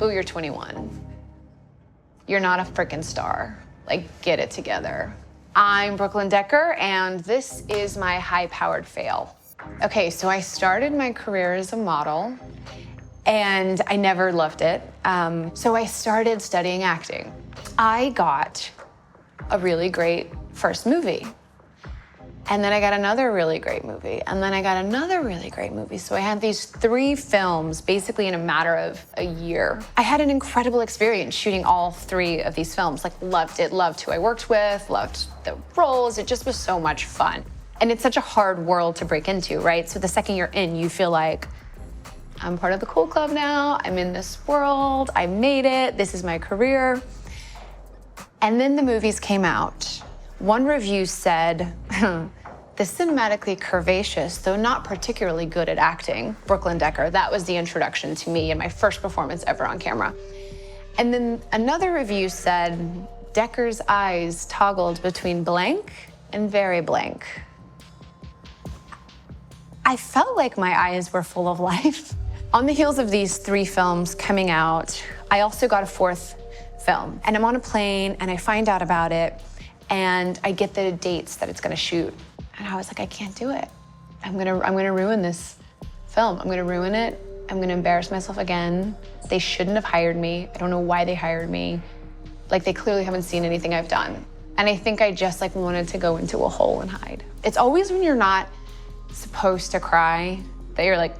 Boo, you're 21. You're not a freaking star. Like, get it together. I'm Brooklyn Decker, and this is my high-powered fail. Okay, so I started my career as a model, and I never loved it. So I started studying acting. I got a really great first movie. And then I got another really great movie. And then I got another really great movie. So I had these 3 films basically in a matter of a year. I had an incredible experience shooting all 3 of these films. Like, loved it, loved who I worked with, loved the roles. It just was so much fun. And it's such a hard world to break into, right? So the second you're in, you feel like, I'm part of the cool club now. I'm in this world. I made it. This is my career. And then the movies came out. One review said, the cinematically curvaceous, though not particularly good at acting, Brooklyn Decker. That was the introduction to me and my first performance ever on camera. And then another review said, Decker's eyes toggled between blank and very blank. I felt like my eyes were full of life. On the heels of these 3 films coming out, I also got a 4th film. And I'm on a plane and I find out about it and I get the dates that it's gonna shoot. And I was like, I can't do it. I'm gonna ruin this film. I'm gonna ruin it. I'm gonna embarrass myself again. They shouldn't have hired me. I don't know why they hired me. Like, they clearly haven't seen anything I've done. And I think I just like wanted to go into a hole and hide. It's always when you're not supposed to cry that you're like,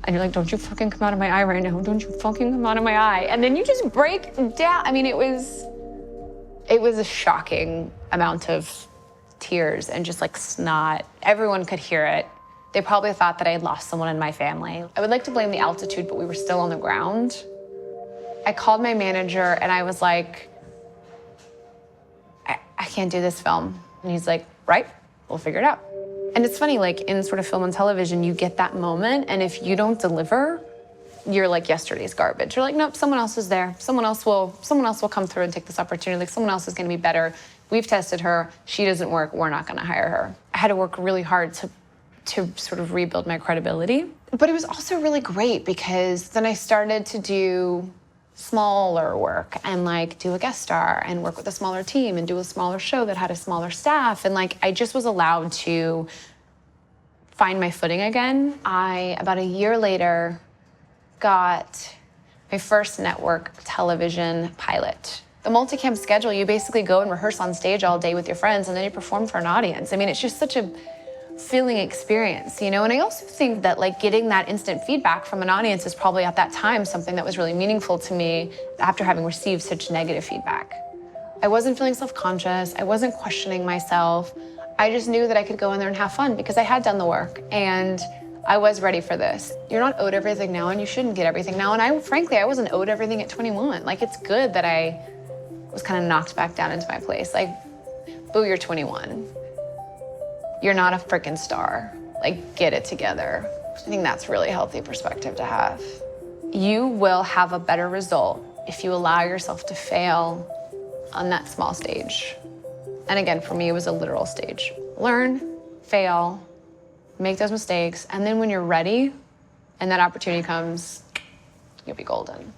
and you're like, don't you fucking come out of my eye right now. Don't you fucking come out of my eye. And then you just break down. I mean, it was a shocking amount of tears and just like snot. Everyone could hear it. They probably thought that I had lost someone in my family. I would like to blame the altitude, but we were still on the ground. I called my manager and I was like, I can't do this film. And he's like, right, we'll figure it out. And it's funny, like in sort of film and television, you get that moment, and if you don't deliver, you're like yesterday's garbage. You're like, nope, someone else is there. Someone else will come through and take this opportunity. Like, someone else is gonna be better. We've tested her, she doesn't work, we're not gonna hire her. I had to work really hard to sort of rebuild my credibility. But it was also really great because then I started to do smaller work and like do a guest star and work with a smaller team and do a smaller show that had a smaller staff. And like, I just was allowed to find my footing again. About a year later, got my first network television pilot. The multicam schedule, you basically go and rehearse on stage all day with your friends and then you perform for an audience. I mean, it's just such a feeling experience, you know? And I also think that like getting that instant feedback from an audience is probably at that time something that was really meaningful to me after having received such negative feedback. I wasn't feeling self-conscious, I wasn't questioning myself. I just knew that I could go in there and have fun because I had done the work and I was ready for this. You're not owed everything now and you shouldn't get everything now. And frankly, I wasn't owed everything at 21. Like, it's good that I was kind of knocked back down into my place. Like, boo, you're 21. You're not a freaking star. Like, get it together. I think that's really healthy perspective to have. You will have a better result if you allow yourself to fail on that small stage. And again, for me, it was a literal stage. Learn, fail, make those mistakes, and then when you're ready and that opportunity comes, you'll be golden.